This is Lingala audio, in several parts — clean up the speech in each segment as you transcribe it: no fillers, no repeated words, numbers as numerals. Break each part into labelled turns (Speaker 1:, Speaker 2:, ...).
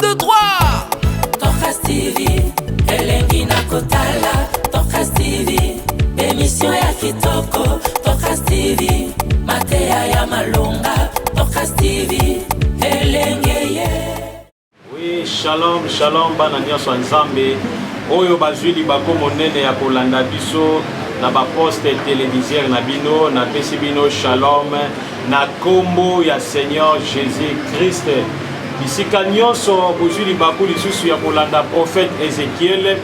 Speaker 1: 2, 3.
Speaker 2: Tokas TV, elengi na kotala. Tokas TV, émission ya kitoko. Tokas TV, Matea ya malonga. Tokas TV, elengi ye.
Speaker 3: Oui, shalom, shalom, bana nyonso nzambe. Oyo bazwi libako monene ya kolanda biso na ba poste téléviseur na bino na pesi bino shalom na kombo ya Seigneur Jésus Christ. Bisika nyonso bozwi libako lisusu ya kolanda prophète Ézéchiel.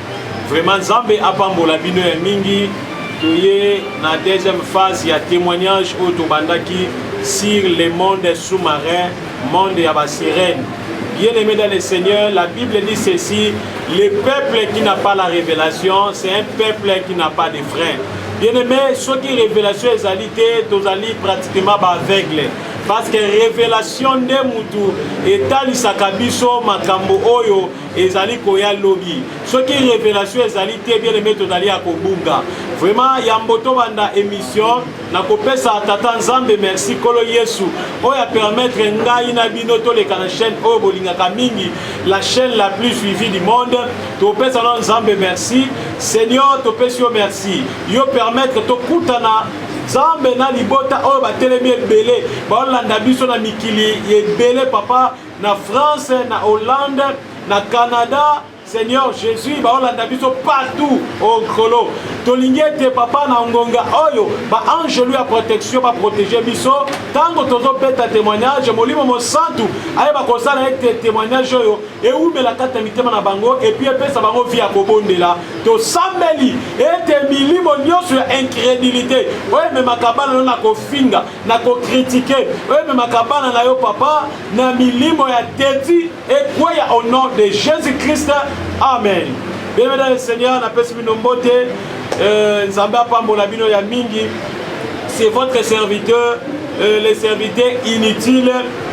Speaker 3: Vraiment nzambe apambola bino ya mingi. Toye na deuxième phase ya témoignage au tobandaki sur le monde sous-marin, monde ya ba sirène. Bien-aimé dans le Seigneur, la Bible dit ceci: le peuple qui n'a pas la révélation, c'est un peuple qui n'a pas de frein. Bien-aimé, ceux qui révélation est alité, tous allés pratiquement aveugle. Parce que révélation de mutu etali sakabiso makambo oyo ezali koya lobi. Ceux qui révélation ezalité bien aimé tozali ya kobunga. Vraiment ya mboto banda émission na kopesa tata nzambe merci kolo Yesu oya permettre ngai na bino to le kana chaîne oyo bolingaka mingi, la chaîne la plus suivie du monde. Topesa na nzambe merci. Seigneur topesi yo merci. Yo permettre to kutana Zambe na libota oyo batelemi ebele baolanda biso na mikili ebele papa na France, na Hollande, na Canada. Seigneur Jésus baolanda biso partout au kolo. Tolingete papa na ngonga oyo ba ange lui a protection ba protéger biso tango tozo peta témoignage molimo mo santu aye ba kosala ete témoignage oyo e umela kata mitema na bango et puis epesa bango via kobondela to sambeli ete milimo nyoso ya incrédulité oye me makabana na kofinga na ko critiquer oye me makabana na yo papa na milimo ya teti et quoi au nom de Jésus-Christ. Amen. Bienvenue dans le Seigneur, na pesi bino mbote. Nzambe apambola bino ya mingi. C'est votre serviteur, les serviteurs inutiles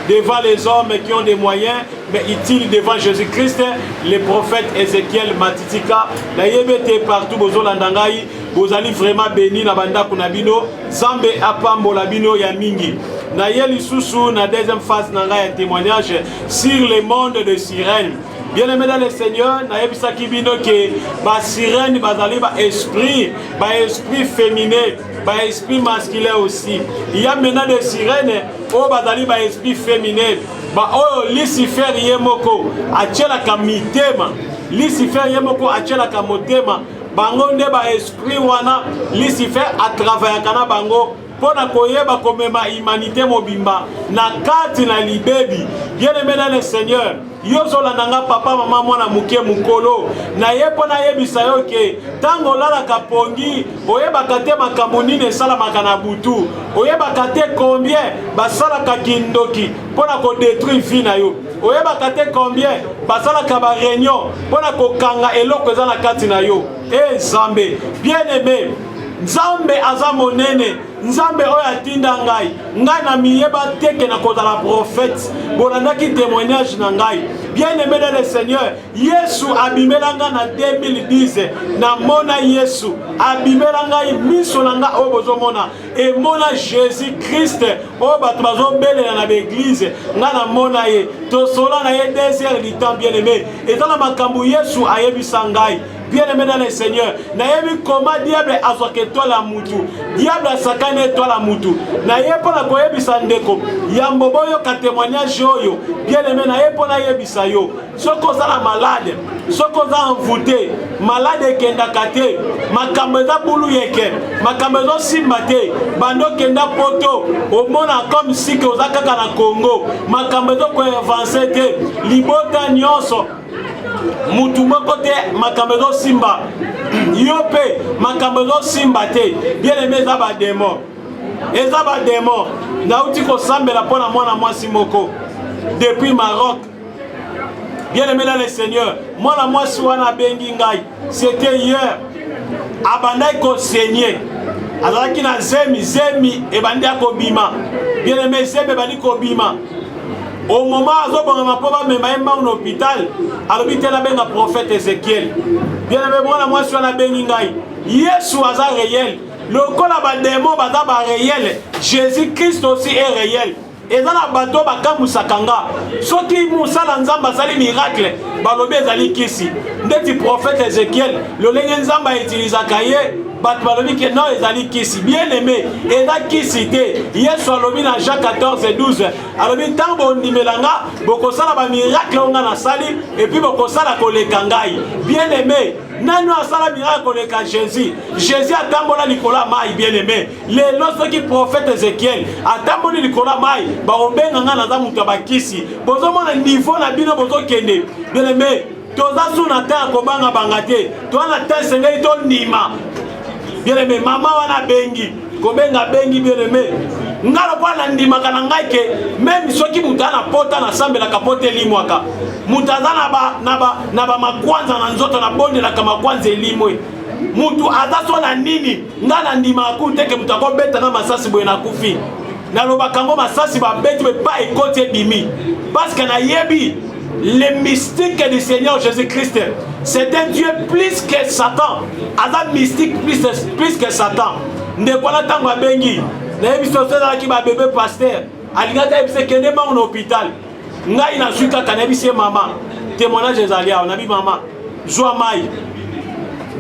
Speaker 3: devant les hommes qui ont des moyens, mais utiles devant Jésus-Christ, les prophètes Ézéchiel Matitika. Na yebete partout bozolandangai, bozali vraiment béni na banda kunabino. Nzambe apambola bino ya mingi. Na yeli susu na deuxième phase nanga ya témoignage sur le monde de sirènes. Bien-aimé dans le Seigneur, na yebisa kibino ke ba sirène bazali ba esprit féminin, ba esprit masculin aussi. Il y a maintenant des sirènes o bazali ba esprit féminin. Ba oyo Lucifer yemoko achela kamitema. Lucifer yemoko achela kamotema. Bango nde ba esprit wana Lucifer a travaillé kana bango pona koyeba komema humanité mobimba na kati na libebi. Bien-aimé dans le Seigneur, yozola nanga papa mama mwana muke mukolo na yepo na yebisa yo ke tango lala kapongi oyeba kate makambo nini sala makana butu oyeba kate combien basala ka kindoki pona ko détruire vie na yo oyeba kate combien basala ka ba réunion pona ko kanga eloko eza na kati na yo. Nzambe bien-aimé, Nzambe aza monene, Nzambe oyo atinda ngai na miyeba teke na kozala prophète bonandaki témoignage na ngai. Bien-aimé dans le Seigneur, Yesu abimela nga na 2010 na mona Yesu abimela ngai miso na nga oyo bozomona et mona Jésus Christ oyo bato bazobelela na l'église nga na mona ye tosola na ye 2 heures du temps. Bien-aimé ezala makambo Yesu ayebisa ngai. Bien-aimé dans le Seigneur, nayebi comment diable azoke toi la mutu, diable asakane toi la mutu. Nayebi na koyebisa ndeko, yambobo yo ka témoignage yo. Bien-aimé nayebi na yebisa yo. Soko za la malade, soko za envoûté, malade kenda kate, makambo za bulu yeke, makambo zo simbate, bando kenda poto, omona comme si que ozaka na Congo, makambo zo ko avancer te, libota nyonso. Mutu moko te makambo zo simba yo pe makambo zo simba te. Bien-aimé eza ba démon, eza ba démon nauti kosambela mpona mwana mwasi moko depuis Maroc. Bien-aimé dans le Seigneur, mwana mwasi wana bengi ngai c'était hier abandai ko saigner azalaki na zemi ebandi akobima. Bien-aimé zemi ebandi kobima au moment où ma pauvre m'a même en hôpital, alors il a bien un prophète Ézéchiel. Bien aimé, moi moi suis la béningaï. Yesu aza réel. Le col à démon bada réel. Jésus Christ aussi est réel. ezana bato bakamusaka nga soki mosala nzambe asali miracle balobi ezali kisi ndeti prophète Ézéchiel lolenge nzambe autilisaka ye bato balobi ke non ezali kisi bien aimé eza kisi te Yesu alobi na Jean 14:12 alobi ntango bondimela nga bokosala bamiracle oyo nga nasali epuis bokosala koleka ngai bien aimé nani asala miracle koleka Jésus atambola likolo ya mai bien aimé lelo soki prophète Ézéchiel atamboli likolo ya mai bakobenga nga naza moto ya bakisi bozomona niveau na bino bozokende bien aimé toza suna te ya kobanga banga te towana te esengeli tondima bien aimé mama wana bengi kobenga bengi bien aimé nga lokola na ndimaka na ngai ke même soki moto ana pota nasambelaka pota elimwaka moto aza na bamakwanza na nzoto nabondelaka makwanza elimwe moto aza so na nini nga na ndimaka ku teke moto akobeta na masasi boye nakufi nalobaka ngo masasi babeti me pa ekoti ebimi parce que nayebi le mystique du Seigneur Jésus-Christ, c'est un Dieu plus que Satan. Ada mystique plus que Satan. Ne voilà tant à bengi. N'aime pas ça qui va bébé pasteur. Aligata c'est que n'est pas en hôpital. N'a ina suka cannabis maman. Témoignage des alliés. On a vu maman. Joie mai.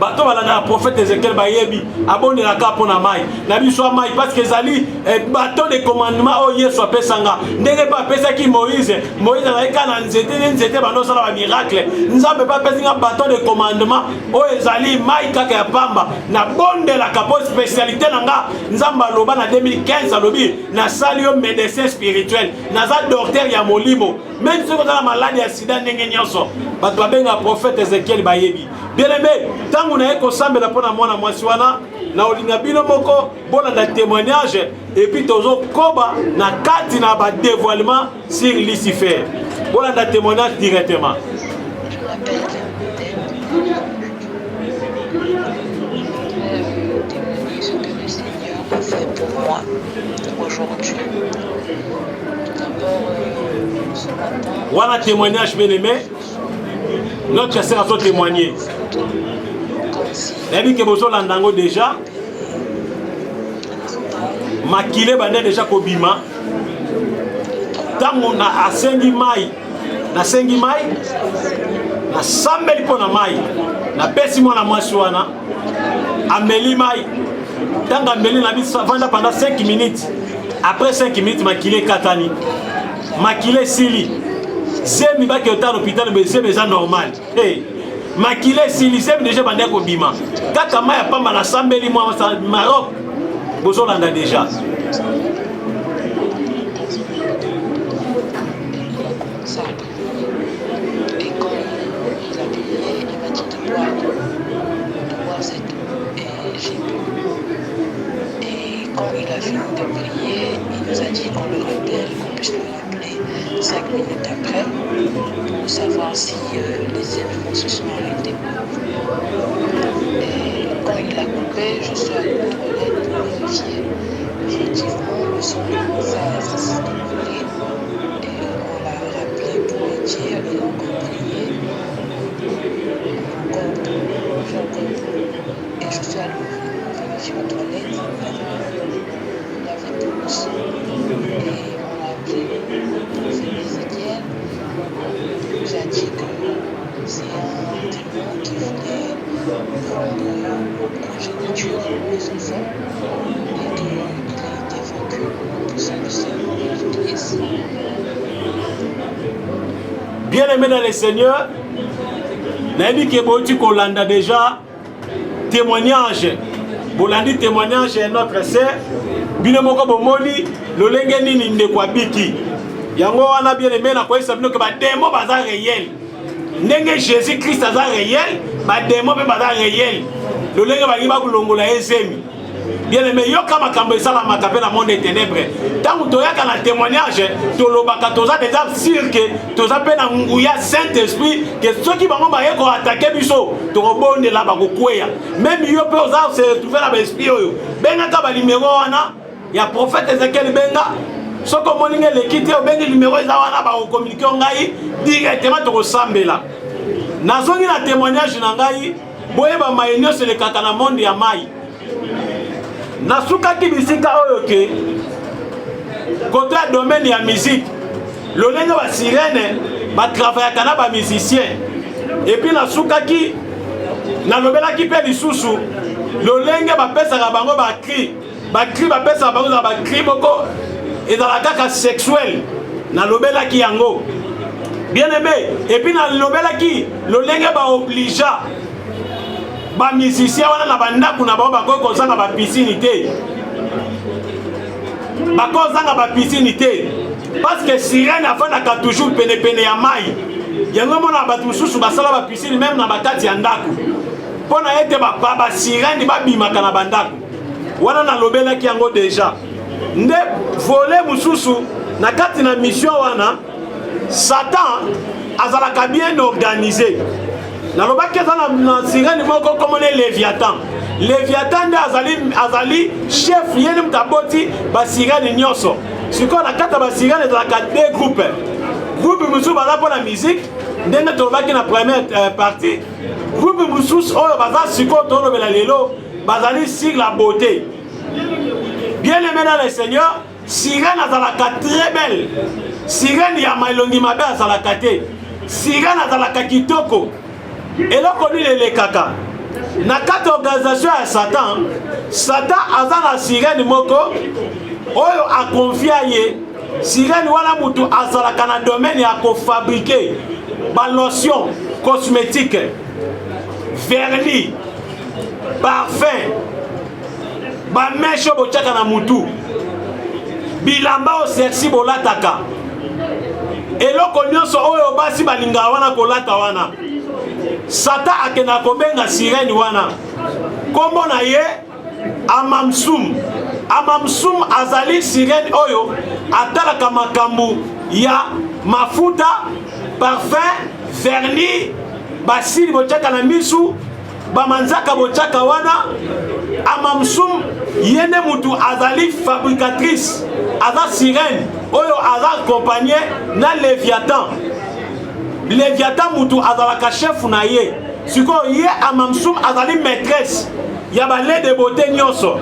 Speaker 3: Bato bala na prophète Ézéchiel bayebi abonde la kapo na mai na biso mai parce que zali bato de commandement o Yesu apesanga ndenge pa pesa ki Moïse na ekana nzete bando sala ba miracle nzambe pa pesa bato de commandement o ezali mai kaka ya pamba na bonde la kapo spécialité nanga nzamba loba na 2015 alobi na sali yo médecin spirituel na za docteur ya molimo même si on a la maladie ya sida ndenge nyonso bato babenga prophète Ézéchiel bayebi bien aimé tangu na eko sambela pona mwana mwasi wana na olinga bino moko bona na témoignage et puis tozo koba na kati na ba dévoilement sur Lucifer bona na témoignage directement.
Speaker 1: Témoigner ce que le Seigneur a fait pour moi aujourd'hui. D'abord ce matin.
Speaker 3: Voilà témoignage bien aimé. Notre sœur a son témoigné. Nabi ke bozo landango déjà. Makile bande déjà kobima. Tango na asengi mai. Na sengi mai. Na sambeli pona mai. Na pesi mwana mwasi wana. Ameli mai. Tango ameli na bisa vanda pendant 5 minutes. Après 5 minutes makile katani. Makile sili. Zemi baki ota l'hôpital mais c'est déjà normal. Hey. Makile sili zemi déjà bande ko bima. Kaka maya pamba na sambeli mwa Maroc. Bozo landa déjà.
Speaker 1: Et quand il a prié, il m'a dit de boire cette eau. Et j'ai bu. Et quand il a fini de prier, il nous a dit qu'on le rappelle, qu'on puisse le rappeler 5 minutes après pour savoir si les événements se sont arrêtés. Et quand il a coupé, je suis allée aux toilettes pour vérifier. Effectivement, le son ça s'est déroulé. Et on l'a rappelé pour lui dire, il a encore prié. J'ai encore bu. Et je suis allée vérifier aux toilettes. Il y avait plus de sang. Et on a appelé le prophète Ézéchiel. Il nous a dit que c'est un démon qui voulait prendre la progéniture de mes enfants et qu'il a été vaincu au puissant du Seigneur Jésus-Christ.
Speaker 3: Bien aimé dans le Seigneur, Nabi Keboti Kolanda déjà témoignage. Bolandi témoignage est notre sœur. Binomoko bomoni lolenge nini ndekwa biki. Yango wana bien aimé na koyesa bino ke ba démon baza réel. Ndenge Jésus Christ aza réel, ba démon pe baza réel. Lolenge ba liba kulongola ezemi. Bien aimé yoka makambo esala makape na monde des ténèbres. Tango toyaka na témoignage, tolobaka toza déjà sûr que toza pe na nguya Saint-Esprit que ceux qui bango ba yeko attaquer biso, tokobonde la ba kokweya. Même yo pe oza se trouver na esprit oyo. Benga ka ba numéro wana ya prophète Ézéchiel benga. Soko moninga lekite obengi numéro eza wana ba communiquer ngai directement tokosambela. Nazongi na témoignage na ngai boyeba mayenyo se le kaka na monde ya mai. Nasuka ki bisika oyo ke côté domaine ya musique lolenge ba sirène ba travailler kana ba musicien et puis na sukaki na lobela ki pe lisusu lolenge ba pesa ka bango ba cri ba pesa bango za ba cri boko et dans la kaka sexuel na lobela ki yango bien aimé et puis na lobela ki lolenge ba obligea ba musicien wana na bandaku na bango ba ko kozanga ba piscine te ba kozanga ba piscine te parce que sirène afandaka toujours pene ya mai yango mona bato mosusu basala ba piscine même na bakati ya ndaku pona ete ba sirène babimaka na bandaku wana na lobelaki yango déjà nde volet mosusu na kati na mission wana Satan azalaka bien organisé na lobaki eza na sirène moko komone Léviathan nde azali chef yeni mutu aboti ba sirène nyonso sikoyo na kati ya ba sirène ezalaka deux groupe mosusu baza mpo na musique ndenge tolobaki na première partie groupe mosusu oyo baza sikoyo tolobela lelo bazali sur la beauté bien aimé dans le Seigneur sirène azalaka très belle sirène ya malongi mabe azalaka te sirène azalaka kitoko eloko nini elekaka na kati ya organisation ya Satan aza na sirène moko oyo akonfia ye sirène wana mutu azalaka na domaine ya kofabrike balotion cosmétique vernis parfum bameshe botiaka na mutu bilamba o sexy bolataka eloko nyonso oyo basi balingaka wana kolata wana Satan akenda kobenga sirène wana kombo na ye Amamsum azali sirène oyo atalaka makambo ya mafuta parfum vernis basili botiaka na misu bamanzaka botiaka wana Amamsum yende mutu azali fabricatrice aza sirène oyo aza accompagné na Léviathan mutu azalaka chef na ye sikoyo ye Amamsum azali maîtresse ya balait de beauté nyonso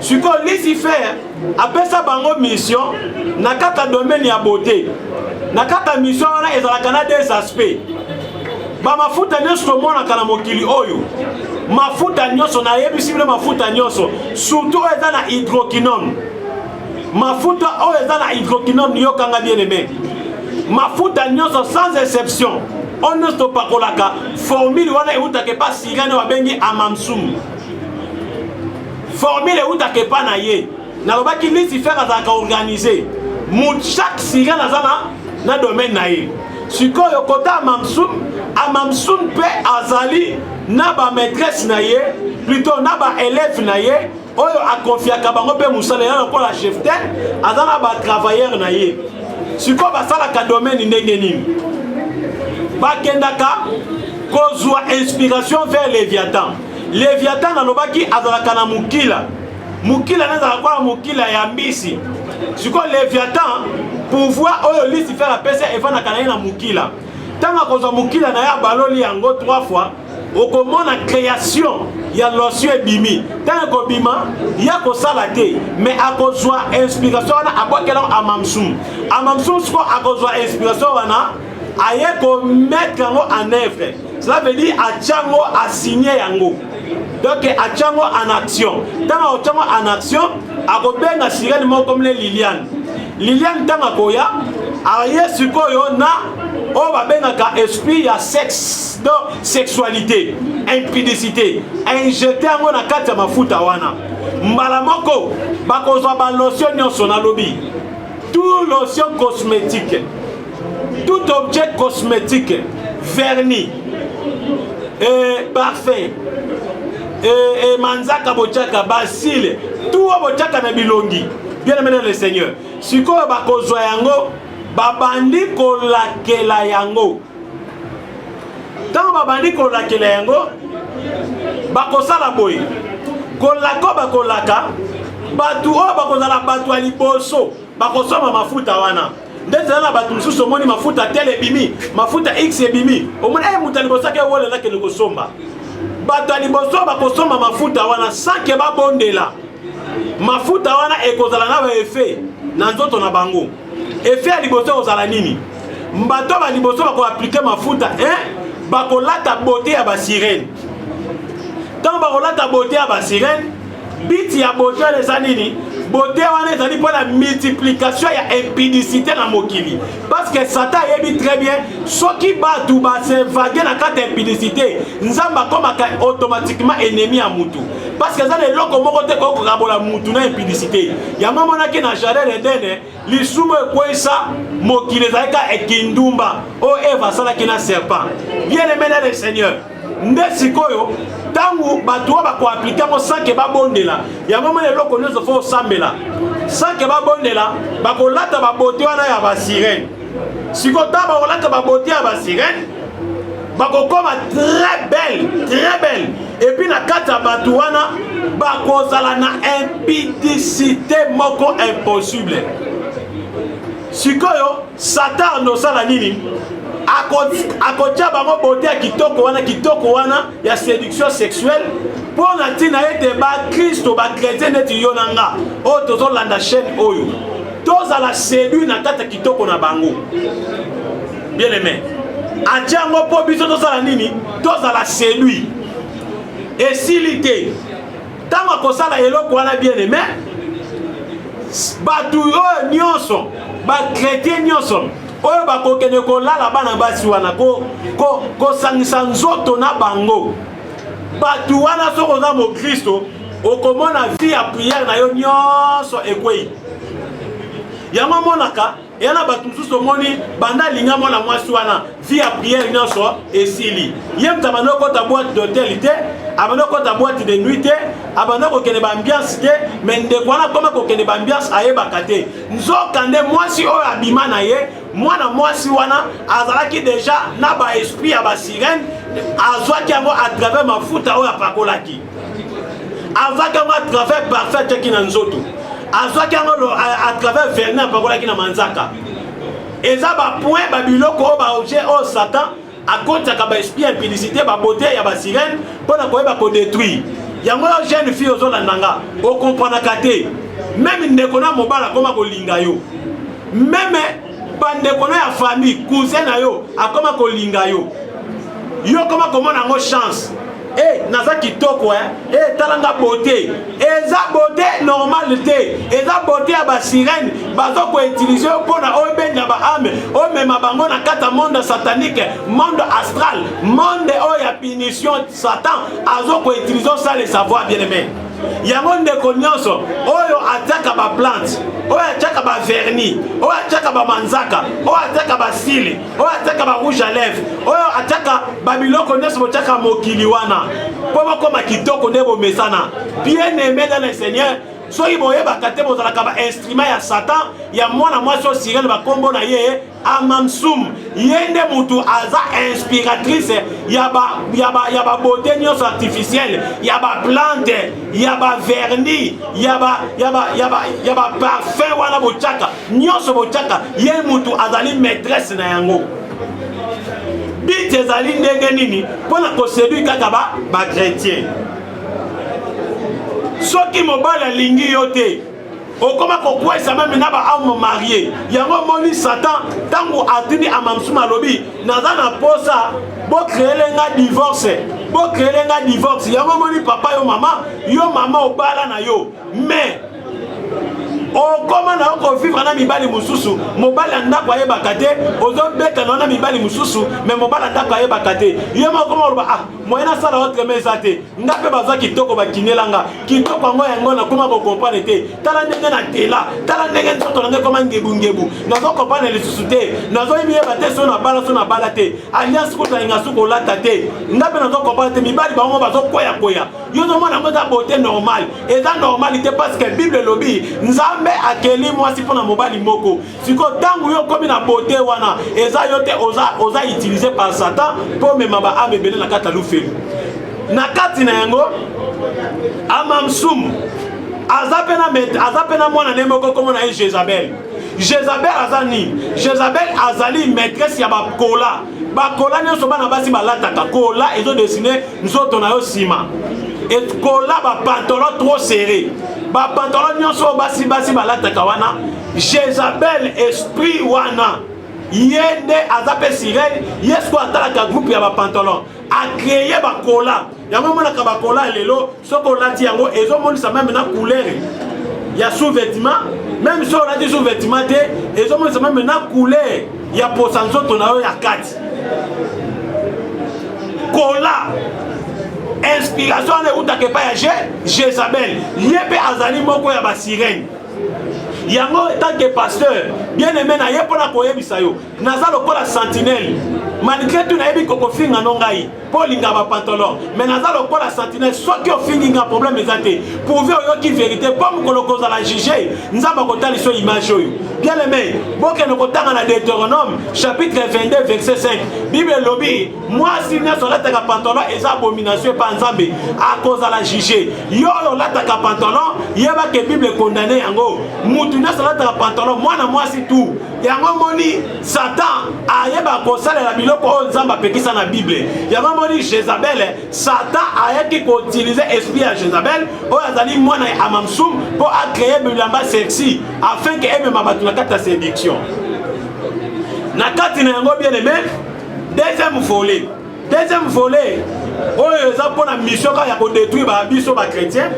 Speaker 3: sikoyo Lucifer apesa bango mission na kata domaine ya beauté na kata mission wana ezalaka na deux aspects bamafuta nyonso tomonaka na mokili oyo mafuta nyonso nayebisi bino mafuta nyonso surtout oyo eza na hydroquinone mafuta oyo eza na hydroquinone yokanga bien aimé mafuta nyonso sans exception on nyonso topakolaka formule wana eutaka epa sirène babengi Amamsum formule eutaka epa na ye nalobaki Lucifer azalaka organisé chaque sirène aza na domaine na ye sikoyo kota Amamsum mpe azali na ba maîtresse na ye plutôt na ba élève na ye oyo akonfiaka bango mpe mosala ya lokola chefte aza na ba travailleur na ye sikoyo basalaka domaine ndenge nini bakendaka kozwa inspiration vers Léviathan nalobaki azalaka na mokila nazalaka kola mokila ya mbisi sikoyo Léviathan pouvoir oyo Lucifer apesa evandaka na ye na mokila ntango akozwa mokila na ye abaloli yango 3 fois okomona création ya lotion ebimi ntango ekobima ya kosala te mais akozwa inspiration wana abwakelako Amamsum sikoyo akozwa inspiration wana aye komettre yango en œuvre cela veut dire atiango asigné yango donc atiango en action ntango otiango en action akobenga sirène moko comme Liliane ntango akoya aye sikoyo na oyo babengaka esprit ya sexe donc sexualité impudicité injecte yango na kati ya mafuta wana mbala moko bakozwa balotion nyonso nalobi tout lotion cosmétique tout objet cosmétique vernis parfum manzaka botiaka basile tout oyo botiaka na bilongi bien aimé le Seigneur sikoyo bakozwa yango babandi kolakela yango ntango babandi kolakela yango bakosala boye kolako bakolaka bato oyo bakozala bato ya liboso bakosoma mafuta wana ndeti na bato mosusu omoni mafuta tele ebimi mafuta x ebimi omoni moto ya liboso ake ewolelakele kosomba bato ya liboso bakosomba mafuta wana sanke babondela mafuta wana ekozala na baefe na nzoto na bango effet ya liboso ozala nini mbato ba liboso bako appliquer mafuta bakolata beauté ya ba sirène tant bakolata beauté ya ba sirène biti ya beauté eza nini beauté wana ezali pour la multiplication ya impudicité na mokili parce que Satan yebi très bien soki batu ba se vaguer na kata impudicité nzamba komaka automatiquement ennemi ya mutu parce que ça les loko moko te ko kabola mutu na impudicité ya mama ki na jardin d'Eden lisumu ekwesa mokili ezalika ekindumba o Eva sala ki na serpent bien aimé dans le Seigneur nde sikoyo tangu batu ba ko appliquer mo sans que ba bondela ya mama le loko nyoso fo sambela sans que ba bondela ba ko lata ba beauté wana ya ba sirène siko ta ba ko lata ba beauté ya ba sirène ba ko koma très belle et puis na kata batu wana ba ko zala na impudicité moko impossible sikoyo Satan no sala nini akotia bango beauté ya kitoko wana ya séduction sexuelle pour na tina ete ba Kristo ba chrétien neti yo nanga o tozo landa chaîne oyo toza la séduit na kata kitoko na bango bien aimé atia ngo po biso toza la nini toza la séduit et silité tango akosala eloko wana bien aimé batu oyo nyonso ba chrétien nyonso oyo bakokende kolala bana basi wana kosangisa nzoto na bango batu wana soko oza mo Kristo okomona vie ya prière na yo nyonso ekwei yango monaka yana batu mosusu omoni banda linga mwana mwasi wana vie ya prière nyonso esili ye mutu abanda okota boîte d'hôtel te abanda okota boîte de nuit te abanda kokende baambiance te me ndeko wana koma kokende baambiance ayebaka te nzoka nde mwasi oyo abima na ye mwana mwasi wana azalaki deja na baesprit ya basirène azwaki yango à travers mafuta oyo apakolaki azwaki yango à travers parfait teki na nzoto azwaki yango à travers vernis apakolaki na manzaka eza bapoint babiloko oyo baobjet oyo Satan akotiaka baesprit ya impudicité babeauté ya basirène mpona koyeba kodétruire yango yo jeune fille ozolandanga okomprenaka te meme ndeko na mobala akoma kolinga yo meme bandeko na ya famille cousin na yo akoma kolinga yo yo koma komona yango chance naza kitoko talanga beauté eza beauté normale te eza beauté ya basirène bazo koutilize mpona oyo benda baame omema bango na kata monde satanique monde astral monde oyo ya punition Satan azo koutilize osala savoir bien aimé yango ndeko nyonso oyo ataka ba plante oyo ataka ba vernis oyo ataka ba manzaka oyo ataka ba sili oyo ataka ba rouge à lèvres oyo ataka ba biloko nyonso botaka mokili wana po bakoma kitoko nde bomesana bien aimé dans le Seigneur soki boyebaka te bozalaka ba instrument ya Satan ya mwana mwasi oyo sirène bakombo na ye Amamsum ye nde mutu aza inspiratrice ya ba beauté nyonso artificielle ya ba plante ya ba vernis ya ba parfum wana bochaka nyonso bochaka ye mutu azali maîtresse na yango bit ezali ndenge nini mpona koséduire kaka ba chrétien soki mobali alingi yo te okoma kokwesa meme na bahomme marié yango moni Satan tango atindi Amamsum alobi naza na posa bokreelenga divorce yango moni papa yo mama obala na yo mais okoma na okovivre na mibali mosusu mobali andako ayebaka te ozobeta na mibali mosusu mais mobali andako ayebaka te ye moko moloba moyen asala autrement eza te nga mpe bazwa kitoko bakinelanga kitoko yango nakoma kokomprane te tala ndenge na tela tala ndenge nzoto nange koma ngebungebu nazokomprane lisusu te nazoyebiyeba te so na bala te alliance kotalinga suku olata te nga mpe nazokomprane te mibali bango bazokoyakoya yo ozomona yango eza beauté normale eza normali te parce que bible elobi nzambe akeli mwasi mpona mobali moko siko ntango yo komi na beauté wana eza yo te oza utilisé par Satan mpo mema baame ebele na kati ya lufelu na kati na yango Amamsum aza pena mwana ne moko komona ye Jezabel aza nini Jezabel azali maîtresse ya bakola nyonso bana basi balataka kola ezodesine nzoto na yo nsima kola bapantalon trop serré bapantalon nyonso basi balataka wana Jézabel esprit wana yende azape sirène yesko atalaka groupe ya ba pantalon a créé ba kola yango mona ka ba kola lelo soko lati yango ezo monisa même na couleur ya sous-vêtement même si on a des sous-vêtements ezo monisa même na couleur ya posanzo tonayo ya kati kola inspiration ne utake pa ya Jézabel yebe azali moko ya ba sirène yango tant que pasteur bien aimé na ye pona koyebisa yo naza lokola sentinelle malgré tout nayebi kokofinga no ngai po linga ba pantalon mais naza lokola sentinelle soki ofingi nga problème ezate pourvu oyoki vérité po mokolo kozala juger nzamba kotali so image oyo bien aimé bokende kotanga na Deutéronome chapitre 22 verset 5 Bible lobi mwasi nyonso alataka pantalon eza abomination pa nzambe akozala juger yo oyo olataka pantalon yeba ke Bible condamné yango mutu nyonso alataka pantalon mwana mwasi tu yango moni Satan ayeba kosalela biloko oyo nzambe apekisa na Bible yango moni Jézabel Satan ayeki koutiliser esprit ya Jézabel oyo azali mwana ya Amamsum po acréer bilamba sexy afin que emema bato na kati ya séduction na kati na yango bien aimé deuxième volet oyo eza mpona mission kaka ya kodétruire babiso bachrétien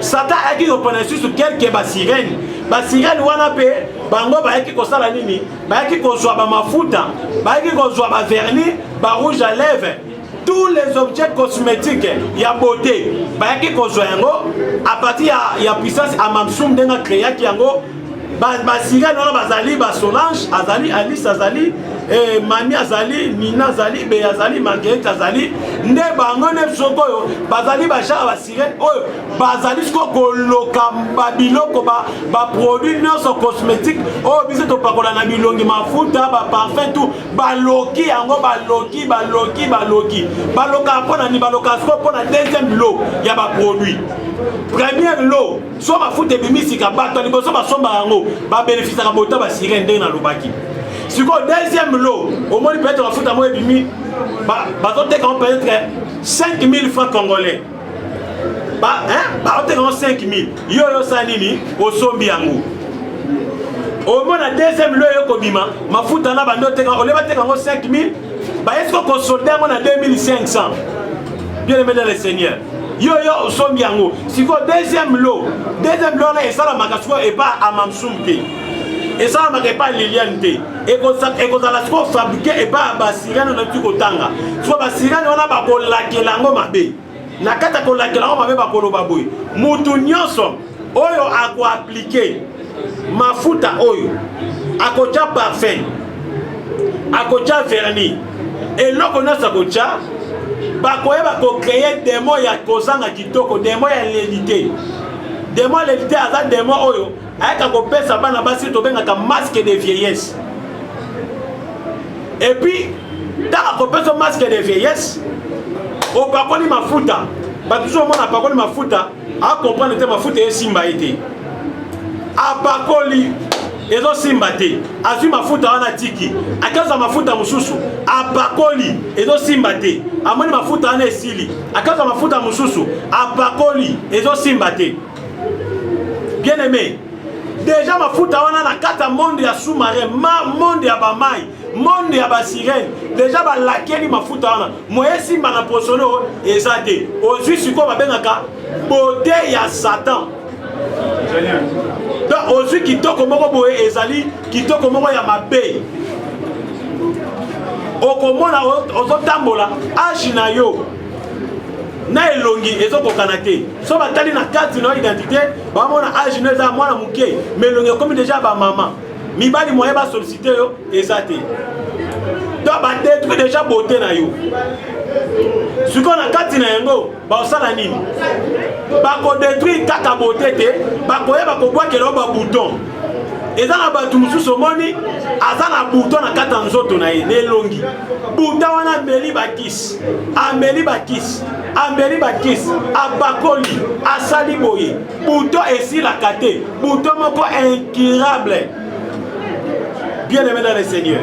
Speaker 3: Satan ayeki kopona susu quelque basirène wana mpe bango bayeki kosala nini bayeki kozwa bamafuta bayeki kozwa bavernis barouge à lèvres tous les objets cosmétiques ya beauté bayeki kozwa yango à partir ya puissance Amamsum ndenge créaki yango basirène wana bazali Solange azali Alice azali Mami azali Nina azali Be azali Marguerite azali nde bango ne sokoyo bazali bashaka basirène oyo bazali siko koloka babiloko baproduit nyonso cosmétique oyo biso topakola na bilongi mafuta baparfum tout baloki yango baloka mpona ni baloka siko mpona deuxième lot ya baproduit première lot so mafuta ebimisika bato ya liboso basomba yango babénéficiaka bota basirène ndenge nalobaki siko deuxième lot omoni peut-être mafuta mo ebimi bazoteka peut-être 5000 francs congolais baoteka 5000 yo sa nini osombi yango omona deuxième lot yo kobima mafuta na bando oteka oleba teka 5000 bayesko kosolde yango na 2500 bien aimé dans le Seigneur yo osombi yango siko deuxième lot na esalamaka siko epa Amamsum te esalamaka epa Liliane te ekozala siko fabriqué epa basirène na tuko tanga siko basirène wana bakolakela yango mabe na kati ya kolakela yango mabe bakoloba boye mutu nyonso oyo akoaplike mafuta oyo akotia parfum akotia vernis eloko nyonso akotia bakoyeba kocréer démon ya kozanga kitoko démon ya lélité démon ya lélité aza démon oyo ayaka kopesa bana basi tobengaka masque de vieillesse et puis taka kopesa masque de vieillesse opakoli mafuta bato so omona apakoli mafuta akomprendre te mafuta esimba ye te apakoli ezosimba te azwi mafuta wana tiki akaza mafuta mosusu apakoli ezosimba te amoni mafuta wana esili akaza mafuta mosusu apakoli ezosimba te bien aimé déjà mafuta wana na kata monde ya sous-marin monde ya bamai monde ya basirène déjà balakeli mafuta wana moyesimba na posono eza te ozwi sikoyo babengaka beauté ya Satan donc ozwi kitoko moko boye ezali kitoko moko ya mabe okomona ozotambola age na yo na elongi ezokokana te so batali na kati na identité bamona age no eza mwana moke mais elongi ekomi déjà bamama mibali moye basollicite yo eza te donc badétruit déjà beauté na yo sikoyo na kati na yango baosala nini bakodétruire kaka beauté te bakoyeba kobwakela yo babouton eza na bato mosusu omoni aza na bouton na kati ya nzoto na ye na elongi bouton wana ameli bakisi abakoli asali boye bouton esilaka te bouton moko incurable bien aimé dans le Seigneur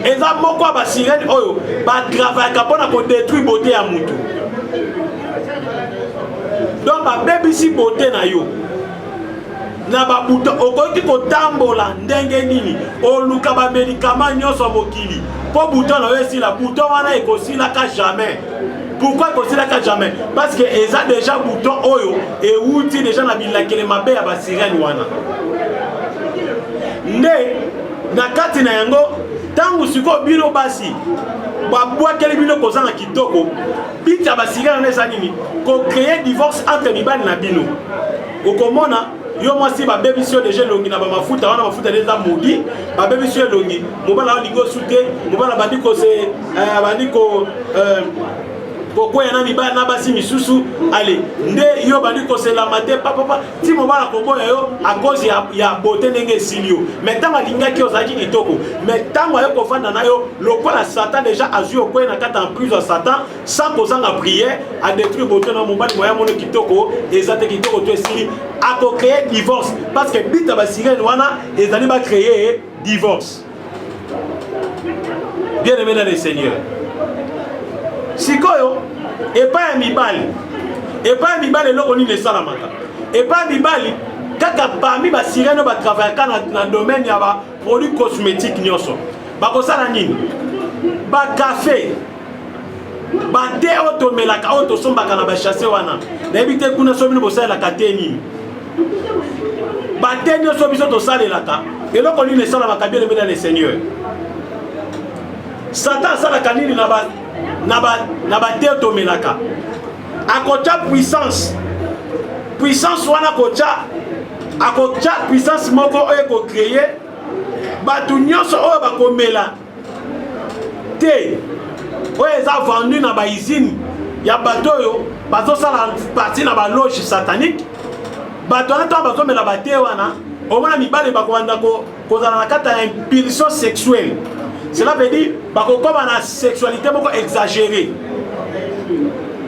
Speaker 3: eza moko ya basirène oyo batravayaka mpona kodétruire beauté ya mutu donc babebisi beauté na yo na ba bouton okoki kotambola ndenge nini oluka ba médicament nyonso mokili po bouton na yesi la bouton wana ekosila ka jamais. Pourquoi ekosila ka jamais? Parce que eza déjà bouton oyo et outil déjà na bilakele mabe ya ba sirène wana. Nde na kati na yango tangu siko bino basi babwakeli bino kozanga kitoko bita basirène na eza nini ko créer divorce entre mibali na bino. Okomona yo mwasi babebi sio déjà longi na ba mafuta wana mafuta déjà modi babebi sio longi mobala wa lingo sute mobala bandiko se bandiko pourquoi yana mibali na basi misusu allez nde yo bandiko se la maté papa ti mobala koboya yo à cause ya beauté ndenge silio mais tant alinga ki ozaki kitoko mais tant ayo kofanda na yo lokola Satan déjà azui okwe na kata en prison Satan sans kozanga prière a détruire beauté na mobali moya mono kitoko ezate kitoko to esili a ko créer divorce parce que bita ba sirène wana ezali ba créer divorce. Bien aimé dans le Seigneur. Sikoyo et pas un mibali loko ni le salamaka et pas mibali kaka parmi ba sirène ba travailler na domaine ya ba produits cosmétiques nyonso ba ko sala nini ba café ba thé auto melaka auto sombaka na ba chasser wana na ebite kuna so bino bosala la kateni ba thé nyonso biso to salelaka eloko ni le salamaka bien aimé dans le Seigneur. Satan sala kanini na ba teto melaka akocha puissance wana akocha puissance moko oyo ko créer batu nyonso oyo bakomela te oyo eza vendu na ba usine ya bato oyo bazosala partie na ba loge satanique bato wana to bazomela ba te wana omona mibale bakobanda kozala na kata ya impulsion sexuelle. Cela veut dire bakokoma na sexualité moko exagérée.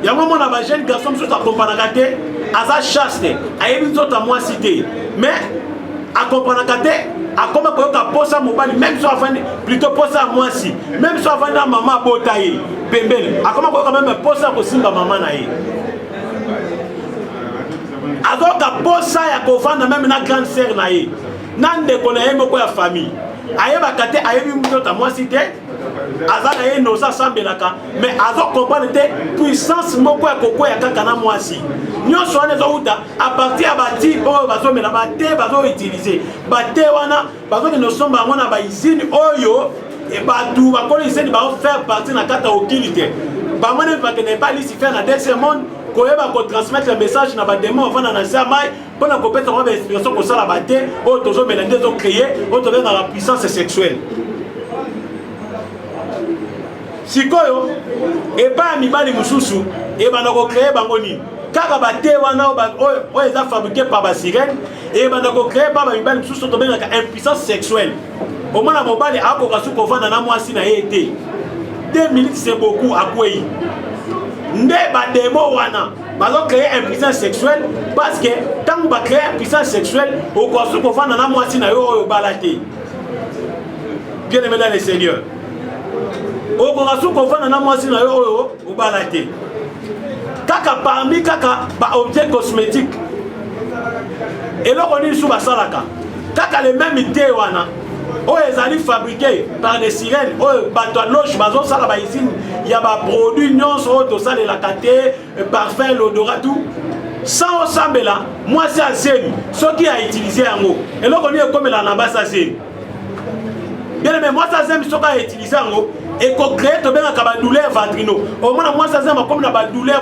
Speaker 3: Ya moment na ba jeune garçon so ta comprendre te aza chaste ayebi nzota mwasi te mais a comprendre te akoma koyoka posa mobali même so afandi plutôt posa mwasi même so afandi na mama bota ye pembele akoma koyoka même posa ko simba mama na ye azoka posa ya kovanda même na grande sœur na ye nande kona ye moko ya famille ayebaka te ayebi mutota mwasi te aza na ye noza sambelaka mais azo comprendre te puissance moko ya kokwea kaka na mwasi nyonso wana ezouta a partir ya bati oyo bazomela bate bazoutilize bate wana bazokende osomba yango na baizine oyo batu bakoli izine baofaire partie na kata okili te bamone bakende balisi faire na deuxième monde koyeba kotransmettre le message na bademo ovanda na nse mai mpona kopesa mwa bainspiration kosala bate oyo tozomela nde ezocréer oyo tobenga la puissance sexuelle. Sikoyo epai ya mibali mosusu ebanda kocréer bango nini kaka bate wana oyo eza fabriqué par basirène ebanda kocréer par bamibali mosusu oyo tobengaka impuissance sexuelle. Omona mobali akoka su kovanda na mwasi na ye te 2 minutes c'est beaucoup akwei nde bademo wana bazo créer impuissance sexuelle parce que tant ba créer impuissance sexuelle okosu kovanda na mwasi na yo oyo bala te. Bien aimé dans le Seigneur okosu kovanda na mwasi na yo oyo obala te kaka parmi kaka ba objet cosmétique eloko nini su basalaka kaka le même te wana oyo ezali fabriqué par des sirènes oyo bato ya loge bazosala baizine ya baproduit nyonso oyo tosalelaka te parfum l'odorat tout sans osambela mwasi azemi soki autilize yango eloko nini ekomela na basi azemi bien aimé mwasi azemi soki autilize yango ekocréer tobengaka badouleur vaginaux omona mwasi azemi akomi na badouleur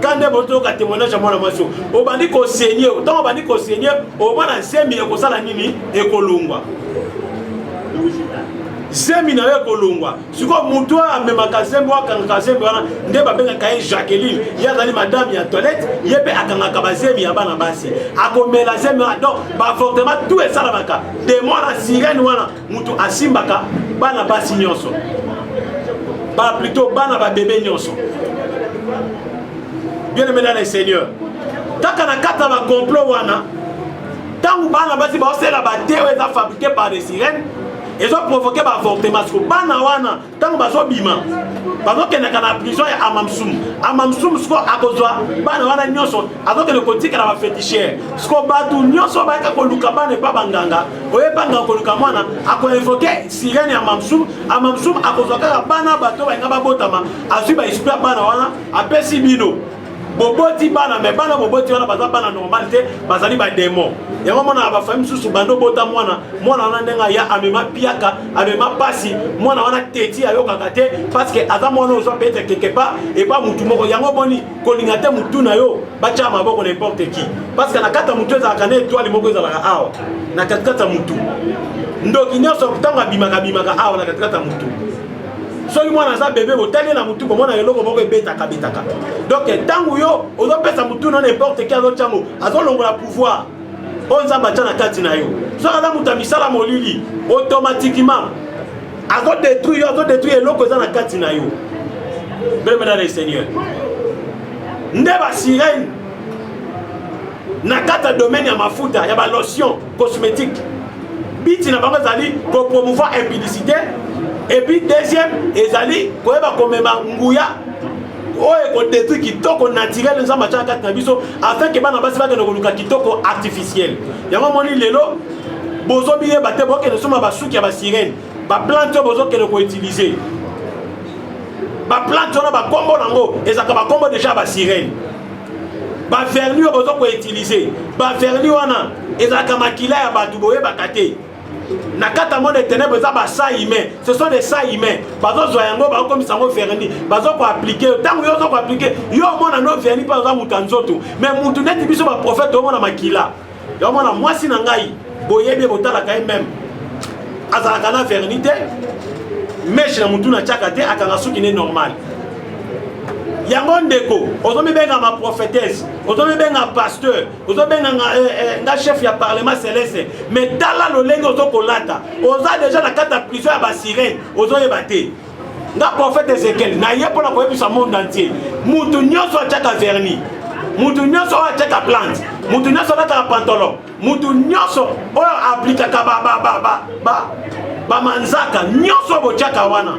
Speaker 3: quand nde botoyoka témoignage ya mwana mwasi obandi kosenye ntango obandi kosenye omona zemi ekosala nini ekolongwa zemi na yo ekolongwa sikoyo motu oyo amemaka zemi oyo akangaka zemi wana nde babengaka ye Jacqueline ye azali madame ya toilette ye mpe akangaka bazemi ya bana basi akomela zemi wana donc bafortement tout esalamaka demo wana sirène wana motu asimbaka bana basi nyonso plutôt bana babebe nyonso. Bien aimé dans le Seigneur kaka na kata ba complot wana tangu bana basi baosala ba te oyo eza fabriqué par des sirènes ils ont provoqué un avortement. Bana wana tant bazo bima bazo kena kana prison ya amamsum sko akozwa bana wana nyonso azo kena kotika na féticheur sko batu nyonso ba ka koluka bana pa banganga oye banga koluka mwana ako évoquer sirène ya amamsum akozwa ka bana bato ba ngaba botama azwi ba esprit bana wana apesi bino boboti bana mais bana boboti wana baza bana normalité bazali ba démon yango mona ba famille susu bando bota mwana wana ndenga ya amema piaka amema pasi mwana wana teti ayoka te parce que aza mwana ozo peut-être quelque part et pas mutu moko yango boni kolinga te mutu na yo bacha maboko n'importe qui parce que na kata mutu za kana étoile moko za la awa na kata mutu ndoki nyonso kutanga bimaka awa na kata mutu soki mwana za bébé botali na mutu komona eloko moko ebetaka donc tangu yo ozopesa mutu no n'importe qui azochango azolongola pouvoir onza bacha na kati na yo soki aza mutu misala molili automatiquement azodétruire eloko eza na kati na yo bébé dans le Seigneur nde ba sirène na kata domaine ya mafuta ya ba lotion cosmétique biti na bango zali ko promouvoir impudicité. Et puis deuxième, ezali koyeba komema nguya oye ko détruire kitoko naturel nza macha kati na biso afin que bana basi bakene koluka kitoko artificiel. Yango moni lelo bozo biye bate boke ne soma basuki ya ba sirène ba plante bozo kene ko utiliser ba plante na ba kombo nango ezaka ba kombo déjà ba sirène ba vernis bozo ko utiliser ba vernis wana ezaka makila ya batu boye bakate na kata monde ténèbres za ba sa humain ce sont des sa humains bazo zoyango ba comme sango vernis bazo ko appliquer tant yo zo ko appliquer yo mona no vernis pas za mutanzoto mais mutu neti biso ba prophète mona makila yo mona mwasi na ngai boyebi botala kai même azala kana vernis te mais na mutu na chaka te akanga suki ne normal yango ndeko ozomi benga ma prophétesse ozomi benga pasteur ozomi benga nga chef ya parlement céleste mais tala lolenge ozokolata oza déjà na kata prison ya ba sirène ozoyeba te nga prophète Ezekiel na ye mpona koyebisa monde entier mutu nyonso atiaka vernis mutu nyonso oyo atiaka plante mutu nyonso alataka pantalon mutu nyonso oyo aplikaka bamanzaka nyonso botiaka wana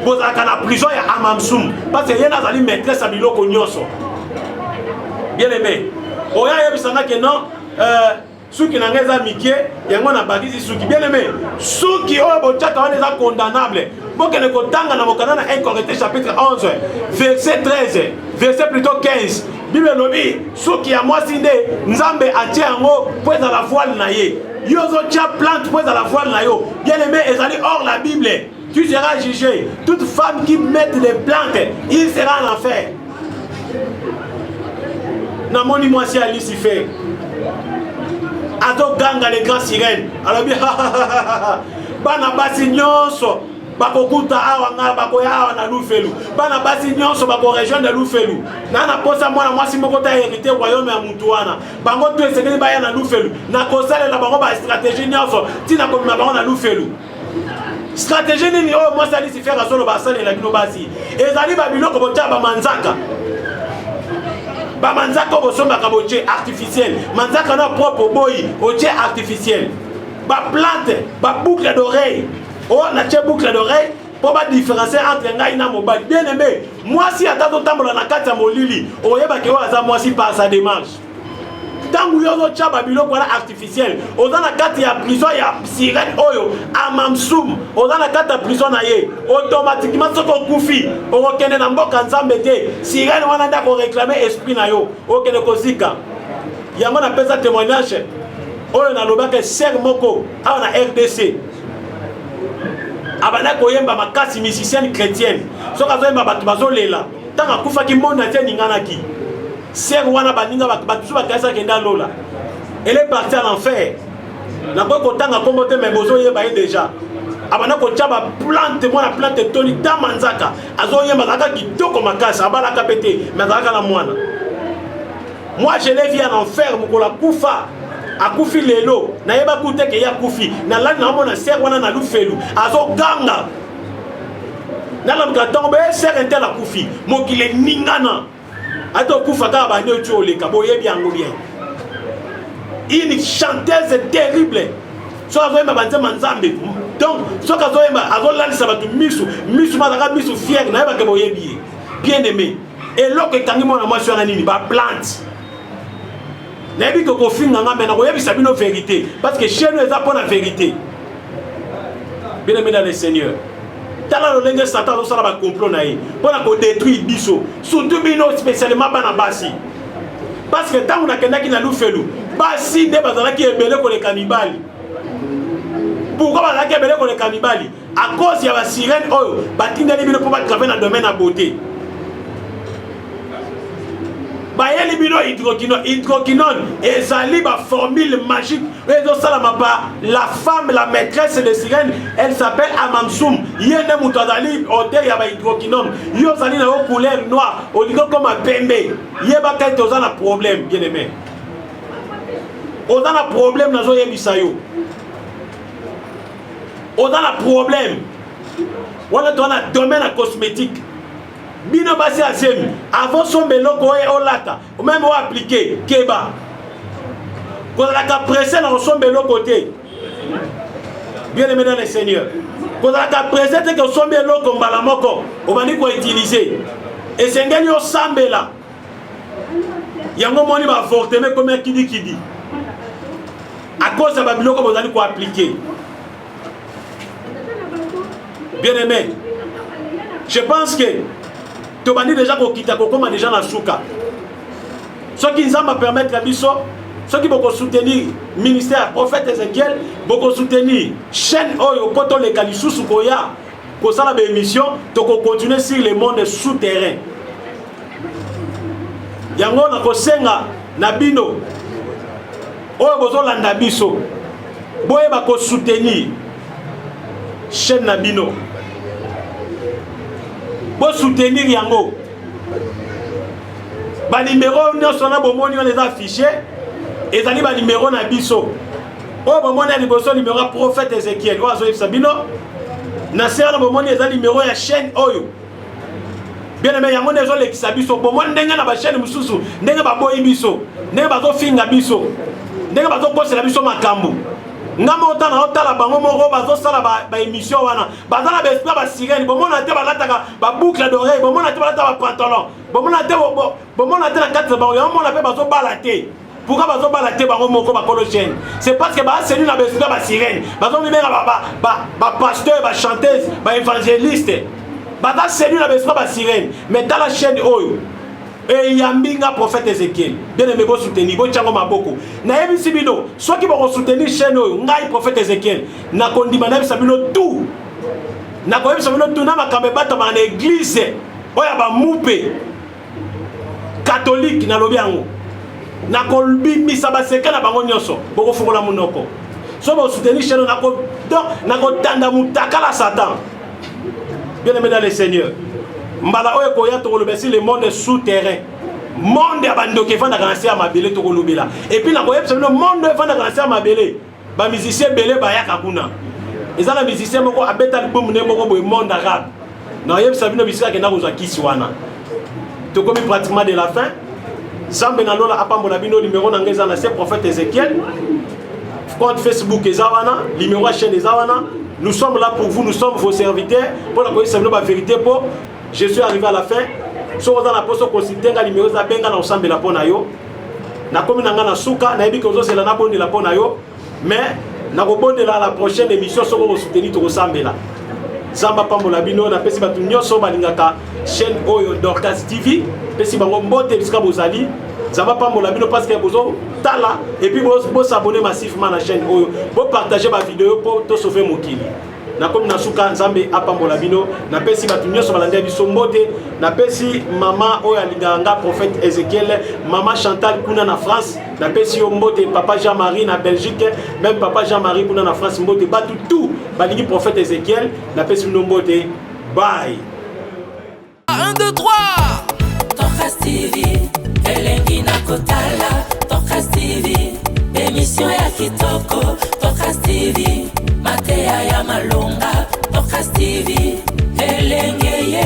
Speaker 3: bozalaka na prison ya amamsum parce que ye nazali maîtresse ya biloko nyonso bien aimé oya yebisanga ke non suki na ngai eza mike yango na bakisi suki bien aimé suki oyo botiaka wana eza condamnable bokende kotanga na mokanda na 1 Corinthiens chapitre 11 verset 13 verset plutôt 15 bible elobi suki ya mwasi nde nzambe atie yango po ezala voile na ye yo ozotia plante po ezala voile na yo bien aimé ezali hors la Bible. Tu seras jugé. Toute femme qui met des plantes, il sera en enfer. Namoni moi si à Lucifer. Ado ganga les grands sirènes. Alors bien, bana basi nyonso bakokuta awa nga bakoya awa na lufelu. Bana basi nyonso bako région de lufelu. Nana posa mwana mwasi moko ta hérité royaume ya mutu wana. Bango to esekeli baya na lufelu. Na kosala la bango ba stratégie nyonso. Tina ko bango na lufelu. Stratégie nini oyo mwasi alisi faire solo basalela bino basi ezali babiloko botia bamanzaka bosombaka botie artificiel manzaka na propre boyi otie artificiel baplante baboucle d'oreille oyo natie boucle d'oreille po badifférencier entre ngai na mobali bien aimé mwasi ata totambola na kati ya molili oyebaki oyo aza mwasi par sa démarche tangu yo ozotia babiloko wana artificiel oza na kati ya prison ya sirène oyo amamsum oza na kati ya prison na ye automatiquement soki okufi okokende na mboka nzambe te sirène wana nde akoréclame esprit na yo okende kozika yango napesa témoignage oyo nalobaka ser moko awa na RDC abanda koyemba makasi musicienne chrétienne soki azoyemba bato bazolela ntango akufaki monde atie ninganaki ser wana baninga batusu bakasa kenda lola elle est partie à l'enfer na ko kotanga kombo te mais bozo yeba ye déjà abana ko tchaba plante mwana plante toni tamanzaka azoyemba kaka kitoko makasa abala kapete mais kaka na mwana moi je l'ai vu en enfer mukola kufa akufi lelo na yeba kute ke ya kufi na lani na mona ser wana na lufelu azo ganga na la mkatongo be ser intel akufi mokile ningana ato kufa ka ba nyo tole ka boye bien bien une chanteuse terrible so avo ma banze manzambe donc soki azoyemba azolandisa bato misu bazaka misu fiere na yebake boyebi ye bien aimé eloko ekangi mwana mwasi wana nini baplante nayebi ke kofinga nga me nakoyebisa bino vérité parce que chez nous eza mpo na vérité bien aimé dans le Seigneur tala lolenge Satan azosala bacomplot na ye mpo na kodétruire biso surtout bino spécialement bana basi parce que ntango nakendaki na lufelu basi nde bazalaki ebele koleka mibali. Pourquoi bazalaki ebele koleka mibali? À cause ya basirene oyo batindeli bino mpo batravaille na domaine ya beauté. Bayeli bino hydroquinone ezali ba formule magique ezosalama pa la femme, la maîtresse de sirène, elle s'appelle Amamsoum. Yende mutu azali odeur ya ba hydroquinone yo zali na couleur noire olingo comme pembe yebaka ete oza na problème bien aimé, oza na problème nazo yebisa yo, oza na problème wana to na domaine ya cosmétique. Bino basi asemi avant son beloko oye olata ou même o appliquer keba quand la pressé na son beloko te bien aimé dans le Seigneur quand la pressé te que son beloko mbala moko o bani ko utiliser et sengeli o sambela yango moni ba fortement comme kidi à cause de ba biloko bozali ko appliquer. Bien aimé, je pense que tu as déjà qu'on déjà na souka. Ce qui nous a permettre à biso, ceux qui vont soutenir le ministère prophète Ézéchiel, vont soutenir chaîne Oyo Koto le Kalisou Koya, pour ça la émission, tu vas continuer sur le monde souterrain. Yango na kosenga na bino, Oyo bozo landa biso, boye ba ko soutenir chaîne na bino. Pour soutenir yango ba numéro nyonso na bomoni on les affiché ezali ba numéro na biso o bomoni ya liboso numéro ya prophète Ézéchiel o azoyebisa bino na sera na bomoni ezali numéro ya chaîne oyo bien aimé yango nde ezolekisa biso bomoni ndenge na ba chaîne mosusu ndenge baboyi biso ndenge bazofinga biso ndenge bazokosela biso makambo ngamo otana otala bango moko bazosala ba émission wana bazala ba esprit ba sirène bomona te balataka ba boucle d'oreille bomona te balata ba pantalon bomona te na kati ba yo mona pe bazobala te. Pourquoi bazobala te bango moko ba kolo chaîne? C'est parce que ba senu na ba esprit ba sirène bazomi benga ba pasteur ba chanteuse ba évangéliste baza senu na ba esprit ba sirène mais dans la chaîne oyo et yambinga prophète Ézéchiel bien aimé bo soutenir bo tchango maboko na yebisi bino soit qui bo soutenir chaîne oyo ngai prophète Ézéchiel na kondima na yebisa bino tout na ko yebisa bino tout na makambe bata na église oya ba mupe catholique na lobi yango na kolbi misa ba seka na bango nyonso boko fungola munoko so bo soutenir chaîne na ko tanda mutaka la Satan bien aimé dans le Seigneur. Mbala oyo koya to kolobesi le monde souterrain monde ya bandoke vanda kana sia mabele to kolobela et puis na koyebisa le monde vanda kana sia mabele ba musicien belé ba yaka kuna ezala musicien moko abeta album ne moko boy monde arabe na yebisa bino bisika ke na kozwa kisi wana to komi pratiquement de la fin zambe na lola apambola bino numéro na ngeza na c'est prophète Ézéchiel compte Facebook ezawana numéro chaîne ezawana. Nous sommes là pour vous, nous sommes vos serviteurs pour la connaître la vérité pour je suis arrivé à la fin. Si vous avez la poste consulter la numéro za benga na ensemble la pona yo. Na komi na ngana suka na ebi ko zo c'est la na bonde la pona yo. Mais na ko bonde la prochaine émission so ko soutenir to ensemble là. Zamba pambola bino na pesi batu nyonso balingaka chaîne Oyo Dorcas TV. Pesi bango mbote bisika bozali. Zamba pambola bino parce que bozo tala et puis vous s'abonner massivement à la chaîne Oyo. Vous partager ma vidéo pour te sauver mon kili. Na comme na suka nzambe apambola bino na pesi batu nyonso balanda biso mbote na pesi mama oyo alinganga prophète Ézéchiel mama Chantal kuna na France na pesi yo mbote papa Jean-Marie na Belgique même papa Jean-Marie kuna na France mbote batu tout balingi prophète Ézéchiel na pesi no mbote bye
Speaker 2: 1 2 3 Dorcas TV elengi na kotala Dorcas TV émission ya kitoko Dorcas TV Matea ya malonga Dorcas TV elenge ye